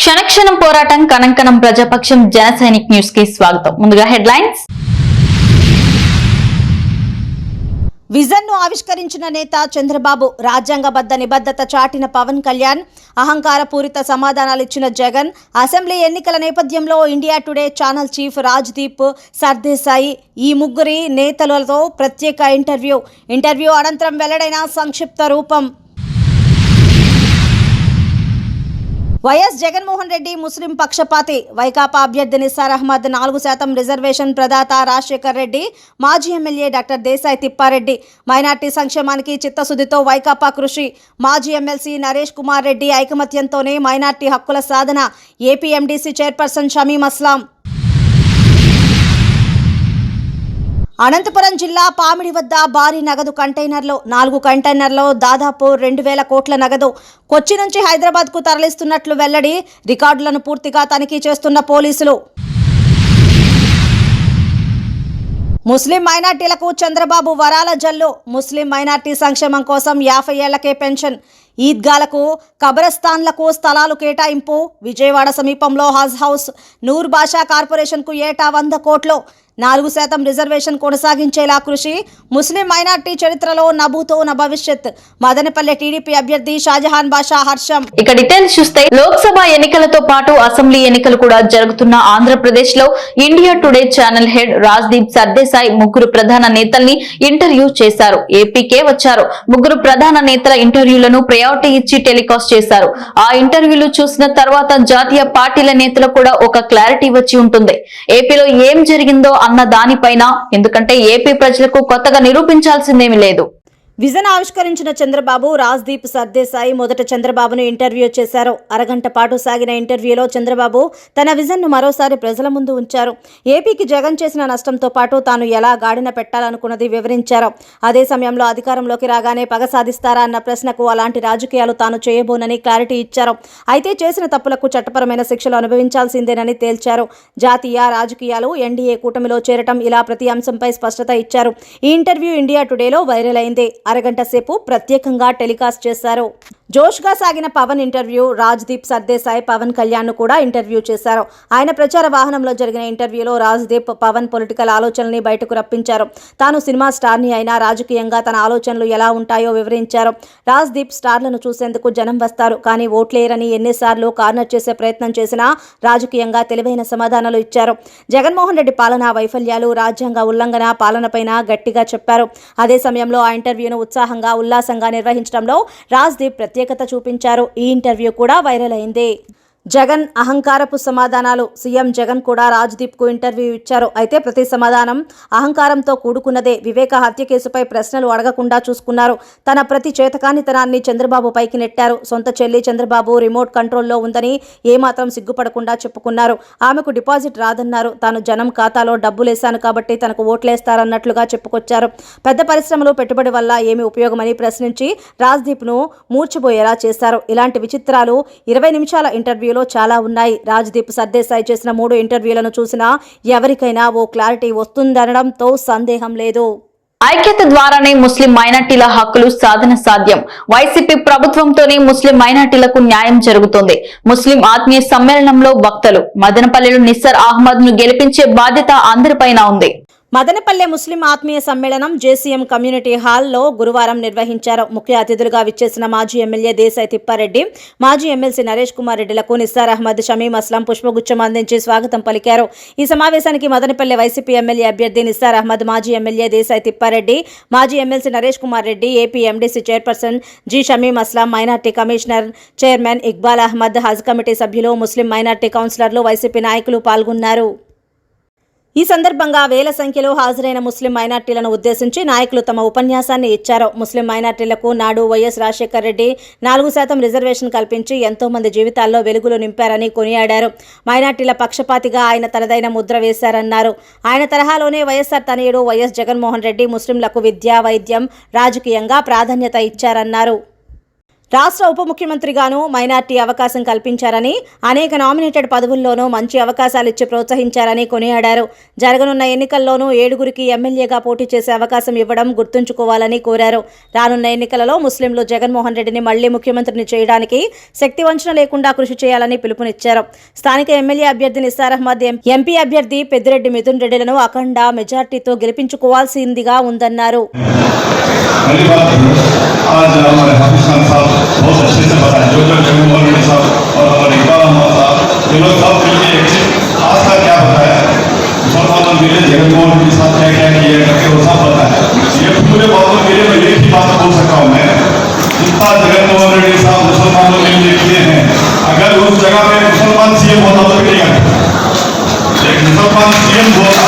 క్షణక్షణం పోరాటం కణంకణం ప్రజాపక్షం జన సైనిక్ న్యూస్ కి స్వాగతం. ముందుగా హెడ్లైన్స్. విజన్ ను ఆవిష్కరించిన నేత చంద్రబాబు, రాజ్యాంగబద్ధ నిబద్ధత చాటిన పవన్ కళ్యాణ్, అహంకారపూరిత సమాధానాలిచ్చిన జగన్, అసెంబ్లీ ఎన్నికల నేపథ్యంలో India today channel chief Rajdeep Sardesai ఈ ముగ్గురి నేతలతో ప్రత్యేక ఇంటర్వ్యూ అనంతరం వెల్లడైన సంక్షిప్త రూపం. వైఎస్ జగన్మోహన్ రెడ్డి ముస్లిం పక్షపాతి, వైకాపా అభ్యర్థి నిస్సార్ అహ్మద్ 4% రిజర్వేషన్ ప్రదాత రాజశేఖర్ రెడ్డి, మాజీ MLA doctor Desai Thippareddy, minority సంక్షేమానికి చిత్తశుద్ధితో వైకాపా కృషి, మాజీ ఎమ్మెల్సీ నరేష్ కుమార్ రెడ్డి ఐకమత్యంతోనే మైనార్టీ హక్కుల సాధన, AP MDC chairperson Shamim Aslam. Anantapuram జిల్లా పామిడి వద్ద భారీ నగదు కంటైనర్లో 4 కంటైనర్లో దాదాపు 2,000 కోట్ల నగదు కొచ్చి నుంచి హైదరాబాద్కు తరలిస్తున్నట్లు వెల్లడి. రికార్డులను పూర్తిగా తనిఖీ చేస్తున్న పోలీసులు. ముస్లిం మైనార్టీలకు చంద్రబాబు వరాల జల్లు, ముస్లిం మైనార్టీ సంక్షేమం కోసం 50 ఏళ్లకే పెన్షన్, ఈద్గాలకు కబ్రస్థాన్లకు స్థలాలు కేటాయింపు, విజయవాడ సమీపంలో హజ్ హౌస్, నూర్ బాషా కార్పొరేషన్కు ఏటా 100 కోట్లు, 4% రిజర్వేషన్ కొనసాగించేలా కృషి, ముస్లిం మైనార్టీ చరిత్రలో నభూతో న భవిష్యత్, మదనపల్లె టీడీపీ అభ్యర్థి షాజహాన్ బాషా హర్షం. ఇక డీటెయిల్స్ చూస్తే, లోక్సభ ఎన్నికలతో పాటు అసెంబ్లీ ఎన్నికలు కూడా జరుగుతున్న ఆంధ్రప్రదేశ్ లో India today channel head Rajdeep Sardesai ముగ్గురు ప్రధాన నేతల్ని ఇంటర్వ్యూ చేశారు. ఏపీకే వచ్చారు. ముగ్గురు ప్రధాన నేతల ఇంటర్వ్యూలను ప్రయారిటీ ఇచ్చి టెలికాస్ట్ చేశారు. ఆ ఇంటర్వ్యూలు చూసిన తర్వాత జాతీయ పార్టీల నేతలకు కూడా ఒక క్లారిటీ వచ్చి ఉంటుంది. ఏపీలో ఏం జరిగిందో అన్న దానిపైన. ఎందుకంటే ఏపీ ప్రజలకు కొత్తగా నిరూపించాల్సిందేమీ లేదు. విజన్ ఆవిష్కరించిన చంద్రబాబు, రాజ్దీప్ సర్దేశాయ్ మొదట చంద్రబాబును ఇంటర్వ్యూ చేశారు. అరగంట పాటు సాగిన ఇంటర్వ్యూలో చంద్రబాబు తన విజన్ను మరోసారి ప్రజల ముందు ఉంచారు. ఏపీకి జగన్ చేసిన నష్టంతో పాటు తాను ఎలా గాడిన పెట్టాలనుకున్నది వివరించారు. అదే సమయంలో అధికారంలోకి రాగానే పగ సాధిస్తారా అన్న ప్రశ్నకు అలాంటి రాజకీయాలు తాను చేయబోనని క్లారిటీ ఇచ్చారు. అయితే చేసిన తప్పులకు చట్టపరమైన శిక్షలు అనుభవించాల్సిందేనని తేల్చారు. జాతీయ రాజకీయాలు, ఎన్డీఏ కూటమిలో చేరటం, ఇలా ప్రతి అంశంపై స్పష్టత ఇచ్చారు. ఈ ఇంటర్వ్యూ ఇండియా టుడేలో వైరల్ అయింది. అరగంట సేపు ప్రత్యేకంగా టెలికాస్ట్ చేశారు. జోష్గా సాగిన పవన్ ఇంటర్వ్యూ, రాజ్దీప్ సర్దేశాయ్ పవన్ కళ్యాణ్ ను కూడా ఇంటర్వ్యూ చేశారు. ఆయన ప్రచార వాహనంలో జరిగిన ఇంటర్వ్యూలో రాజ్దీప్ పవన్ పొలిటికల్ ఆలోచనల్ని బయటకు రప్పించారు. తాను సినిమా స్టార్ని అయినా రాజకీయంగా తన ఆలోచనలు ఎలా ఉంటాయో వివరించారు. రాజ్దీప్ స్టార్లను చూసేందుకు జనం వస్తారు, కానీ ఓట్లేరని ఎన్నిసార్లు కార్నర్ చేసే ప్రయత్నం చేసినా రాజకీయంగా తెలివైన సమాధానాలు ఇచ్చారు. జగన్మోహన్ రెడ్డి పాలనా వైఫల్యాలు, రాజ్యాంగ ఉల్లంఘన పాలనపైన గట్టిగా చెప్పారు. అదే సమయంలో ఆ ఇంటర్వ్యూను ఉత్సాహంగా, ఉల్లాసంగా నిర్వహించడంలో రాజ్దీప్ ప్రత్యేకత చూపించారు. ఈ ఇంటర్వ్యూ కూడా వైరల్ అయింది. జగన్ అహంకారపు సమాధానాలు. సీఎం జగన్ కూడా రాజ్దీప్ కు ఇంటర్వ్యూ ఇచ్చారు. అయితే ప్రతి సమాధానం అహంకారంతో కూడుకున్నదే. వివేక హత్య కేసుపై ప్రశ్నలు అడగకుండా చూసుకున్నారు. తన ప్రతి చేతకానితనాన్ని చంద్రబాబు పైకి నెట్టారు. సొంత చెల్లి చంద్రబాబు రిమోట్ కంట్రోల్లో ఉందని ఏమాత్రం సిగ్గుపడకుండా చెప్పుకున్నారు. ఆమెకు డిపాజిట్ రాదన్నారు. తాను జనం ఖాతాలో డబ్బులేశాను కాబట్టి తనకు ఓట్లేస్తారన్నట్లుగా చెప్పుకొచ్చారు. పెద్ద పరిశ్రమలు, పెట్టుబడి వల్ల ఏమి ఉపయోగమని ప్రశ్నించి రాజ్దీప్ ను మూర్చిపోయేలా చేశారు. ఇలాంటి విచిత్రాలు 20 నిమిషాల ఇంటర్వ్యూ చాలా ఉన్నాయి. రాజ్దీప్ సర్దేశాయ్ చేసిన 3 ఇంటర్వ్యూలను చూసినా ఎవరికైనా ఓ క్లారిటీ వస్తుందనడంతో సందేహం లేదు. ఐక్యత ద్వారానే ముస్లిం మైనార్టీల హక్కులు సాధన సాధ్యం. వైసీపీ ప్రభుత్వంతోనే ముస్లిం మైనార్టీలకు న్యాయం జరుగుతోంది. ముస్లిం ఆత్మీయ సమ్మేళనంలో వక్తలు. మదనపల్లెలో నిస్సార్ అహ్మద్ ను గెలిపించే బాధ్యత అందరిపైన ఉంది. మదనపల్లె ముస్లిం ఆత్మీయ సమ్మేళనం జేసీఎం కమ్యూనిటీ హాల్లో గురువారం నిర్వహించారు. ముఖ్య అతిథులుగా విచ్చేసిన మాజీ ఎమ్మెల్యే దేశాయ్ తిప్పారెడ్డి, మాజీ ఎమ్మెల్సీ నరేష్ కుమార్ రెడ్డిలకు నిస్సార్ అహ్మద్, షమీం అస్లాం పుష్పగుచ్చం అందించి స్వాగతం పలికారు. ఈ సమావేశానికి మదనపల్లె వైసీపీ ఎమ్మెల్యే అభ్యర్థి నిస్సార్ అహ్మద్, మాజీ ఎమ్మెల్యే దేశాయ్ తిప్పారెడ్డి, మాజీ MLC Naresh Kumar Reddy, AP MDC chairperson G Shamim Aslam, minority commissioner chairman Iqbal Ahmed, Haj committee సభ్యులు, ముస్లిం మైనార్టీ కౌన్సిలర్లు, వైసీపీ నాయకులు పాల్గొన్నారు. ఈ సందర్భంగా వేల సంఖ్యలో హాజరైన ముస్లిం మైనార్టీలను ఉద్దేశించి నాయకులు తమ ఉపన్యాసాన్ని ఇచ్చారు. ముస్లిం మైనార్టీలకు నాడు వైఎస్ రాజశేఖర్ రెడ్డి 4% రిజర్వేషన్ కల్పించి ఎంతో మంది జీవితాల్లో వెలుగులు నింపారని కొనియాడారు. మైనార్టీల పక్షపాతిగా ఆయన తనదైన ముద్ర వేశారన్నారు. ఆయన తరహాలోనే వైఎస్ఆర్ తనయుడు వైఎస్ జగన్మోహన్ రెడ్డి ముస్లింలకు విద్య, వైద్యం, రాజకీయంగా ప్రాధాన్యత ఇచ్చారన్నారు. రాష్ట్ర ఉప ముఖ్యమంత్రిగాను మైనార్టీ అవకాశం కల్పించారని, అనేక నామినేటెడ్ పదవుల్లోనూ మంచి అవకాశాలు ఇచ్చి ప్రోత్సహించారని కొనియాడారు. జరగనున్న ఎన్నికల్లోనూ 7గురికి ఎమ్మెల్యేగా పోటీ చేసే అవకాశం ఇవ్వడం గుర్తుంచుకోవాలని కోరారు. రానున్న ఎన్నికలలో ముస్లింలు జగన్మోహన్ రెడ్డిని మళ్లీ ముఖ్యమంత్రిని చేయడానికి శక్తివంచన లేకుండా కృషి చేయాలని పిలుపునిచ్చారు. స్థానిక ఎమ్మెల్యే అభ్యర్థి నిస్సార్ అహ్మద్, ఎంపీ అభ్యర్థి పెద్దిరెడ్డి మిథున్ రెడ్డిలను అఖండ మెజార్టీతో గెలిపించుకోవాల్సిందిగా ఉందన్నారు. आज हमारे हाफिज खान साहब बहुत अच्छे से बताए, जो जगनमोहन रेड्डी साहब और हमारे इकबाल अहमद साहब, ये लोग सब मिलकर एक आज का क्या बताया, मुसलमानों के लिए जगनमोहन रेड्डी साहब क्या क्या किए करके वो सब बताया। ये पूरे बातों के लिए मैं एक ही बात बोल सकता हूँ, मैं जितना जगनमोहन रेड्डी साहब मुसलमानों के लिए किए हैं, अगर उस जगह पे मुसलमान सीएम होता तो क्या एक मुसलमान सीएम होता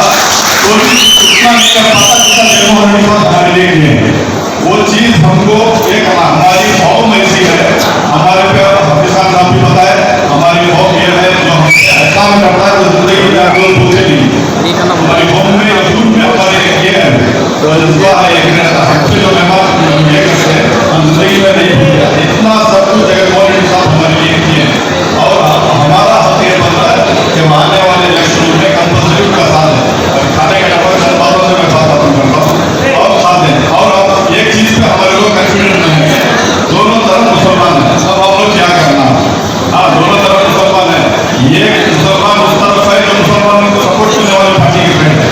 तो उतना नहीं कर पाता जितना जगनमोहन रेड्डी साहब हमारे लिए किए हैं। वो चीज हमको एक हमारी कौम ऐसी है, हमारे पे हाफिज खान साहब भी बताए, हमारी कौम ये है जो ऐसा करता है तो जिंदगी में आगे पूछे नहीं। हमारी कौम में यूथ में हमारे ये है तो जज्बा है, एक हमसे जो मेहमान ये करते हैं हम जिंदगी में नहीं भूलते। इतना सब कुछ जगनमोहन रेड्डी साहब हमारे लिए किए और हमारा हक ये बनता है कि आने वाले इलेक्शन में कंपल्सरी उनका साथ है। खाने का डब्बा चल बातों से मैं बात करता हूँ और साथ दें। और एक चीज पे हमारे लोग कॉन्फिडेंट नहीं है, दोनों तरफ मुसलमान है, अब आप लोग क्या करना, हाँ दोनों तरफ मुसलमान है। ये मुसलमान उस तरफ है जो मुसलमानों को सपोर्ट करने वाली पार्टी के फ्रेंड है,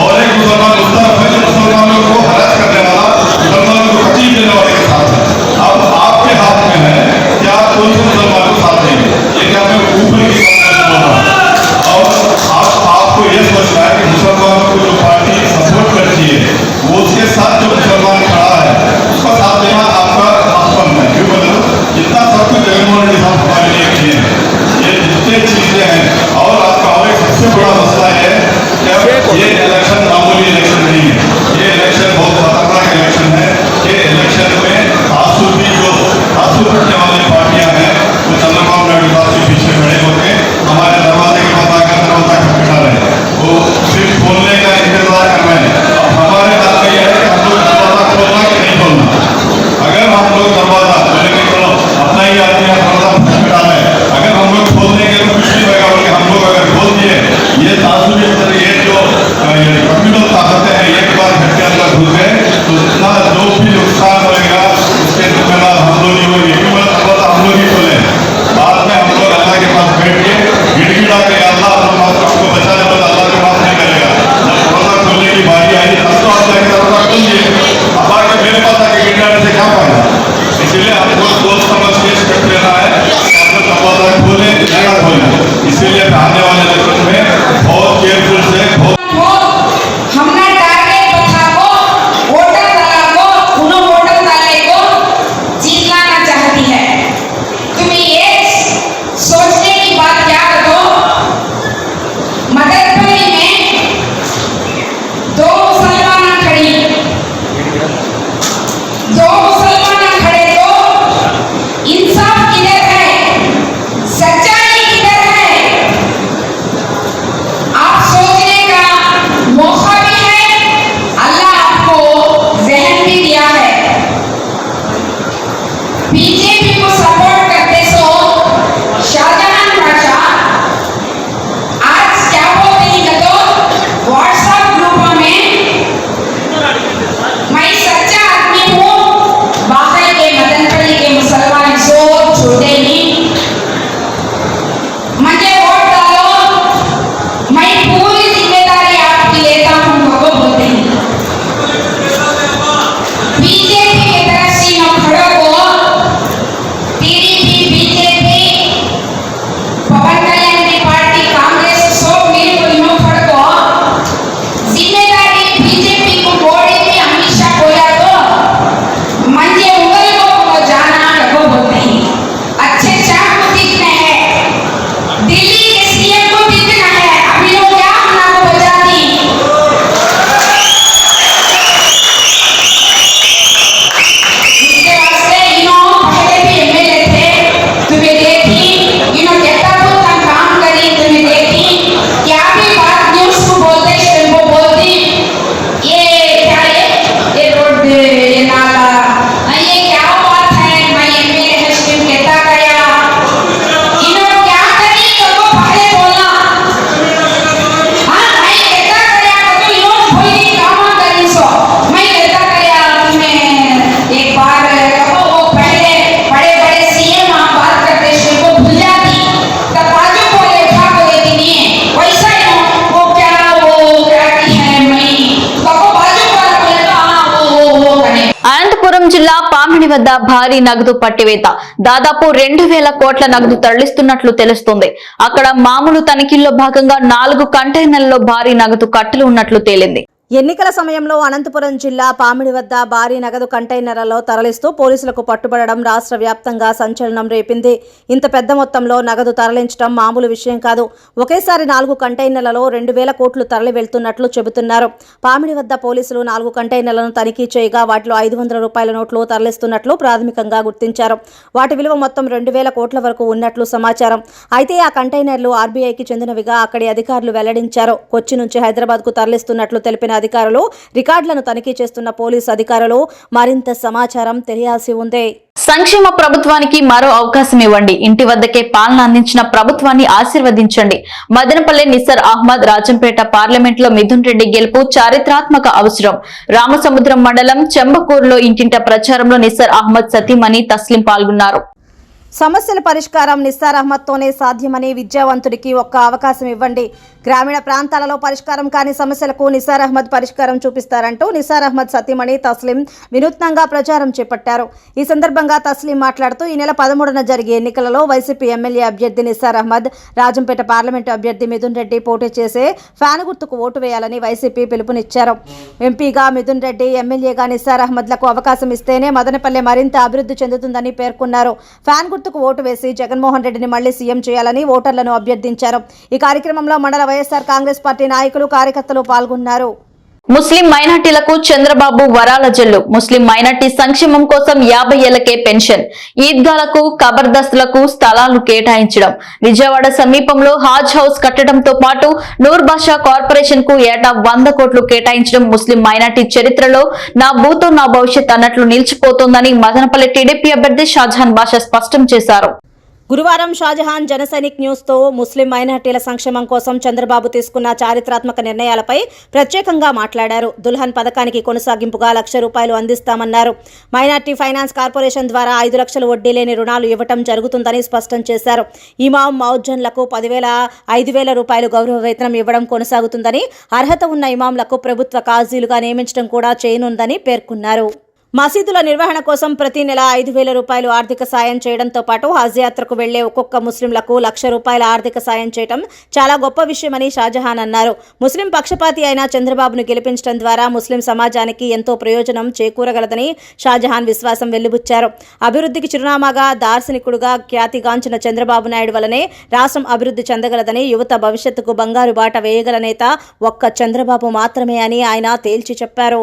और एक मुसलमान उस तरफ है जो मुसलमानों को हरास करने वाला, मुसलमानों को तकलीफ देने वाले के साथ है। अब आपके हाथ में है कि आप कौन से मुसलमान को साथ देंगे, ये क्या मैं ऊपर की बात बोल रहा हूँ। और आपको ये सोचना है कि मुसलमानों को जो पार्टी सपोर्ट करती है वो उसके साथ जो मुसलमान खड़ा है उसका साथ देना आपका हकम है। क्यों बोलो, जितना सब कुछ जगनमोहन रेड्डी साहब हमारे लिए किए हैं, ये जितने चीजें हैं और జిల్లా పామిడి వద్ద భారీ నగదు పట్టివేత. దాదాపు 2000 కోట్ల నగదు తరలిస్తున్నట్లు తెలుస్తోంది. అక్కడ మామూలు తనిఖీల్లో భాగంగా 4 కంటైనర్లలో భారీ నగదు కట్టలు ఉన్నట్లు తేలింది. ఎన్నికల సమయంలో అనంతపురం జిల్లా పామిడి వద్ద భారీ నగదు కంటైనర్లలో తరలిస్తూ పోలీసులకు పట్టుబడడం రాష్ట్ర వ్యాప్తంగా సంచలనం రేపింది. ఇంత పెద్ద మొత్తంలో నగదు తరలించడం మామూలు విషయం కాదు. ఒకేసారి 4 కంటైనర్లలో 2000 కోట్లు తరలి వెళ్తున్నట్లు చెబుతున్నారు. పామిడి వద్ద పోలీసులు 4 కంటైనర్లను తనిఖీ చేయగా వాటిలో 500 రూపాయల నోట్లు తరలిస్తున్నట్లు ప్రాథమికంగా గుర్తించారు. వాటి విలువ మొత్తం 2000 కోట్ల వరకు ఉన్నట్లు సమాచారం. అయితే ఆ కంటైనర్లు ఆర్బీఐకి చెందినవిగా అక్కడి అధికారులు వెల్లడించారు. కొచ్చి నుంచి హైదరాబాద్కు తరలిస్తున్నట్లు తెలిపిన అధికారులు రికార్డులను తనిఖీ చేస్తున్న పోలీసు అధికారులు మరింత సమాచారం తెలియాల్సి ఉంది. సంక్షేమ ప్రభుత్వానికి మరో అవకాశం ఇవ్వండి. ఇంటి వద్దకే పాలన అందించిన ప్రభుత్వాన్ని ఆశీర్వదించండి. మదనపల్లె నిస్సార్ అహ్మద్ రాజంపేట పార్లమెంట్ లో మిథున్ రెడ్డి గెలుపు చారిత్రాత్మక అవసరం. రామసముద్రం మండలం చెంబకూరులో ఇంటింట ప్రచారంలో నిస్సార్ అహ్మద్ సతీమణి తస్లిం పాల్గొన్నారు. సమస్యల పరిష్కారం నిస్సార్ అహ్మద్తోనే సాధ్యమని, విద్యావంతుడికి ఒక్క అవకాశం ఇవ్వండి. గ్రామీణ ప్రాంతాలలో పరిష్కారం కాని సమస్యలకు నిస్సార్ అహ్మద్ పరిష్కారం చూపిస్తారంటూ నిస్సార్ అహ్మద్ సతీమణి తస్లిం వినూత్నంగా ప్రచారం చేపట్టారు. ఈ సందర్భంగా తస్లిం మాట్లాడుతూ ఈ నెల 13న జరిగే ఎన్నికలలో వైసీపీ ఎమ్మెల్యే అభ్యర్థి నిస్సార్ అహ్మద్, రాజంపేట పార్లమెంటు అభ్యర్థి మిథున్ రెడ్డి పోటీ చేసే ఫ్యాన్ గుర్తుకు ఓటు వేయాలని వైసీపీ పిలుపునిచ్చారు. ఎంపీగా మిథున్ రెడ్డి, ఎమ్మెల్యేగా నిస్సార్ అహ్మద్లకు అవకాశం ఇస్తేనే మదనపల్లె మరింత అభివృద్ధి చెందుతుందని పేర్కొన్నారు. ఫ్యాన్ గుర్తుకు ఓటు వేసి జగన్మోహన్ రెడ్డిని మళ్లీ సీఎం చేయాలని ఓటర్లను అభ్యర్థించారు. ఈ కార్యక్రమంలో మండల వైఎస్ఆర్ కాంగ్రెస్ పార్టీ నాయకులు, కార్యకర్తలు పాల్గొన్నారు. ముస్లిం మైనార్టీలకు చంద్రబాబు వరాల జల్లు. ముస్లిం మైనార్టీ సంక్షేమం కోసం 50 ఏళ్లకే పెన్షన్. ఈద్గాలకు, కబర్దస్తులకు స్థలాలు కేటాయించడం. విజయవాడ సమీపంలో హాజ్ హౌస్ కట్టడంతో పాటు నూర్ బాషా కార్పొరేషన్ కు ఏటా 100 కోట్లు కేటాయించడం ముస్లిం మైనార్టీ చరిత్రలో నా భూతో నా భవిష్యత్ అన్నట్లు నిలిచిపోతోందని మదనపల్లి టీడీపీ అభ్యర్థి షాజహాన్ బాషా స్పష్టం చేశారు. గురువారం షాజహాన్ జనసైనిక్ న్యూస్ తో ముస్లిం మైనార్టీల సంక్షేమం కోసం చంద్రబాబు తీసుకున్న చారిత్రాత్మక నిర్ణయాలపై ప్రత్యేకంగా మాట్లాడారు. దుల్హన్ పథకానికి కొనసాగింపుగా ₹1,00,000 అందిస్తామన్నారు. మైనార్టీ ఫైనాన్స్ కార్పొరేషన్ ద్వారా 5 లక్షల వడ్డీ లేని రుణాలు ఇవ్వటం జరుగుతుందని స్పష్టం చేశారు. ఇమాం, మౌజ్జన్లకు 5,000 రూపాయలు గౌరవ వేతనం ఇవ్వడం కొనసాగుతుందని, అర్హత ఉన్న ఇమాంలకు ప్రభుత్వ కాజీలుగా నియమించడం కూడా చేయనుందని పేర్కొన్నారు. మసీదుల నిర్వహణ కోసం ప్రతి నెల 5,000 రూపాయలు ఆర్థిక సాయం చేయడంతో పాటు హజ్ యాత్రకు వెళ్లే ఒక్కొక్క ముస్లింలకు ₹1,00,000 ఆర్థిక సాయం చేయడం చాలా గొప్ప విషయమని షాజహాన్ అన్నారు. ముస్లిం పక్షపాతి అయిన చంద్రబాబును గెలిపించడం ద్వారా ముస్లిం సమాజానికి ఎంతో ప్రయోజనం చేకూరగలదని షాజహాన్ విశ్వాసం వెల్లిబుచ్చారు. అభివృద్ధికి చిరునామాగా, దార్శనికుడుగా ఖ్యాతిగాంచిన చంద్రబాబు నాయుడు వల్లనే రాష్ట్రం అభివృద్ధి చెందగలదని, యువత భవిష్యత్తుకు బంగారు బాట వేయగల నేత ఒక్క చంద్రబాబు మాత్రమే అని ఆయన తేల్చి చెప్పారు.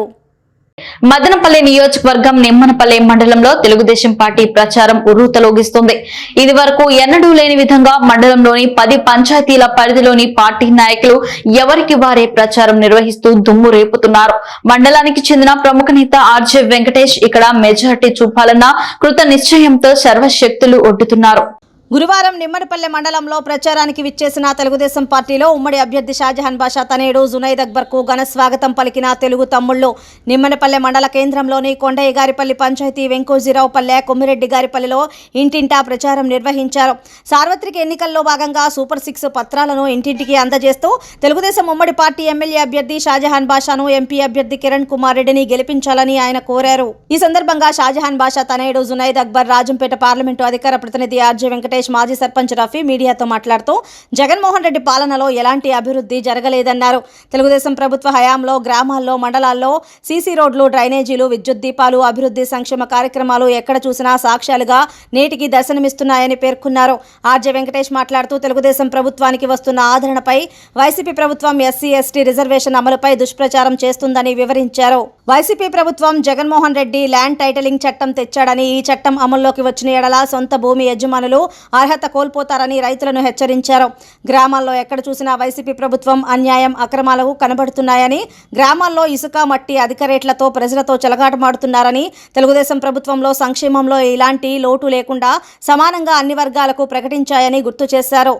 మదనపల్లె నియోజకవర్గం నిమ్మనపల్లె మండలంలో తెలుగుదేశం పార్టీ ప్రచారం ఉర్రూతలూగిస్తుంది. ఇది వరకు ఎన్నడూ లేని విధంగా మండలంలోని 10 పంచాయతీల పరిధిలోని పార్టీ నాయకులు ఎవరికి వారే ప్రచారం నిర్వహిస్తూ దుమ్ము రేపుతున్నారు. మండలానికి చెందిన ప్రముఖ నేత ఆర్జే వెంకటేష్ ఇక్కడ మెజార్టీ చూపాలన్న కృత నిశ్చయంతో సర్వశక్తులు ఒడ్డుతున్నారు. గురువారం నిమ్మనపల్లె మండలంలో ప్రచారానికి విచ్చేసిన తెలుగుదేశం పార్టీలో ఉమ్మడి అభ్యర్థి షాజహాన్ బాషా తనేడు జునైద్ అక్బర్ కు ఘన స్వాగతం పలికిన తెలుగు తమ్ముళ్లు. నిమ్మనపల్లె మండల కేంద్రంలోని కొండయ్యగారిపల్లి పంచాయతీ, వెంకోజీరావుపల్లె, కొమ్మిరెడ్డి గారిపల్లిలో ఇంటింటా ప్రచారం నిర్వహించారు. సార్వత్రిక ఎన్నికల్లో భాగంగా సూపర్ 6 పత్రాలను ఇంటింటికి అందజేస్తూ తెలుగుదేశం ఉమ్మడి పార్టీ ఎమ్మెల్యే అభ్యర్థి షాజహాన్ బాషాను, ఎంపీ అభ్యర్థి కిరణ్ కుమార్ రెడ్డిని గెలిపించాలని ఆయన కోరారు. ఈ సందర్భంగా షాజహాన్ బాషా తనేడు జునైద్ అక్బర్, రాజంపేట పార్లమెంటు అధికార ప్రతినిధి ఆర్జే వెంకటేష్, మాజీ సర్పంచ్ రఫీ మీడియాతో మాట్లాడుతూ జగన్మోహన్ రెడ్డి పాలనలో ఎలాంటి అభివృద్ధి జరగలేదన్నారు. తెలుగుదేశం ప్రభుత్వ హయాంలో గ్రామాల్లో, మండలాల్లో సీసీ రోడ్లు, డ్రైనేజీలు, విద్యుత్ దీపాలు, అభివృద్ధి సంక్షేమ కార్యక్రమాలు ఎక్కడ చూసినా సాక్ష్యాలుగా నేటికి దర్శనమిస్తున్నాయని పేర్కొన్నారు. ఆర్జే వెంకటేష్ మాట్లాడుతూ తెలుగుదేశం ప్రభుత్వానికి వస్తున్న ఆదరణపై, వైసీపీ ప్రభుత్వం ఎస్సీ, ఎస్టీ రిజర్వేషన్ అమలుపై దుష్ప్రచారం చేస్తుందని వివరించారు. వైసీపీ ప్రభుత్వం జగన్మోహన్ రెడ్డి ల్యాండ్ టైటిలింగ్ చట్టం తెచ్చాడని, ఈ చట్టం అమల్లోకి వచ్చిన ఎడల సొంత భూమి యజమానులు అర్హత కోల్పోతారని రైతులను హెచ్చరించారు. గ్రామాల్లో ఎక్కడ చూసినా వైసీపీ ప్రభుత్వం అన్యాయం, అక్రమాలకు కనబడుతున్నాయని, గ్రామాల్లో ఇసుక, మట్టి అధిక రేట్లతో ప్రజలతో చెలగాటమాడుతున్నారని, తెలుగుదేశం ప్రభుత్వంలో సంక్షేమంలో ఇలాంటి లోటు లేకుండా సమానంగా అన్ని వర్గాలకు ప్రకటించాయని గుర్తు చేశారు.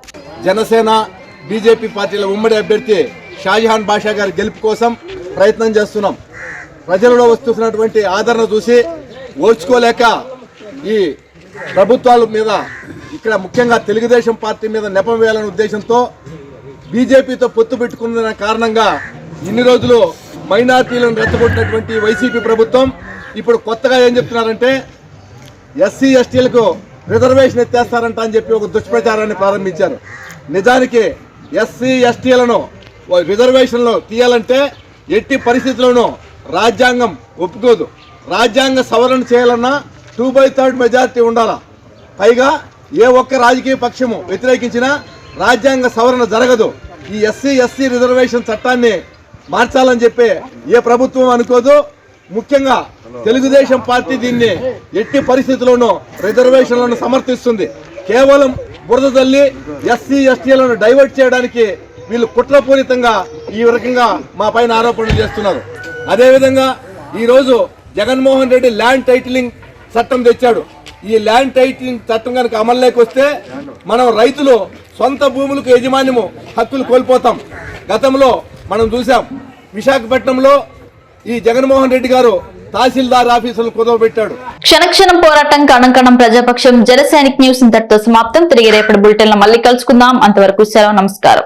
జనసేన, బీజేపీ పార్టీల ఉమ్మడి అభ్యర్థి షాజహాన్ బాషా గారి గెలుపు కోసం ప్రయత్నం చేస్తున్నాం. ప్రజలలో వస్తున్నటువంటి ఆదరణ చూసి ఓర్చుకోలేక ఈ ప్రభుత్వాల మీద, ఇక్కడ ముఖ్యంగా తెలుగుదేశం పార్టీ మీద నెపం వేయాలనే ఉద్దేశంతో బీజేపీతో పొత్తు పెట్టుకున్న కారణంగా ఇన్ని రోజులు మైనార్టీలను రెచ్చగొట్టినటువంటి వైసీపీ ప్రభుత్వం ఇప్పుడు కొత్తగా ఏం చెప్తున్నారంటే ఎస్సీ ఎస్టీలకు రిజర్వేషన్ ఎత్తేస్తారంట అని చెప్పి ఒక దుష్ప్రచారాన్ని ప్రారంభించారు. నిజానికి ఎస్సీ ఎస్టీలను రిజర్వేషన్లో తీయాలంటే ఎట్టి పరిస్థితుల్లోనూ రాజ్యాంగం ఒప్పుకోదు. రాజ్యాంగ సవరణ చేయాలన్నా 2/3 మెజారిటీ ఉండాలా. పైగా ఏ ఒక్క రాజకీయ పక్షము వ్యతిరేకించినా రాజ్యాంగ సవరణ జరగదు. ఈ ఎస్సీ ఎస్టీ రిజర్వేషన్ చట్టాన్ని మార్చాలని చెప్పి ఏ ప్రభుత్వం అనుకోదు. ముఖ్యంగా తెలుగుదేశం పార్టీ దీన్ని ఎట్టి పరిస్థితుల్లోనూ రిజర్వేషన్లను సమర్థిస్తుంది. కేవలం బురద తల్లి ఎస్సీ ఎస్టీలను డైవర్ట్ చేయడానికి వీళ్ళు కుట్రపూరితంగా ఈ రకంగా మా పైన ఆరోపణలు చేస్తున్నారు. అదేవిధంగా ఈరోజు జగన్మోహన్ రెడ్డి ల్యాండ్ టైటిలింగ్ చట్టం తెచ్చాడు. ఈ ల్యాండ్ టైటిలింగ్ చట్టం కనుక అమల్లోకి వస్తే మనం రైతులు సొంత భూములకు యజమాన్యము హక్కులు కోల్పోతాం. గతంలో మనం చూసాం విశాఖపట్నంలో ఈ జగన్మోహన్ రెడ్డి గారు తహసీల్దార్ ఆఫీసులను కుదవబెట్టాడు. క్షణక్షణం పోరాటం కణం ప్రజాపక్షం జనసైనిక్ న్యూస్ ఇంతటితో సమాప్తం. తిరిగి రేపటి బులెటిన్ లో మళ్ళీ కలుసుకుందాం. అంతవరకు సెలవు. నమస్కారం.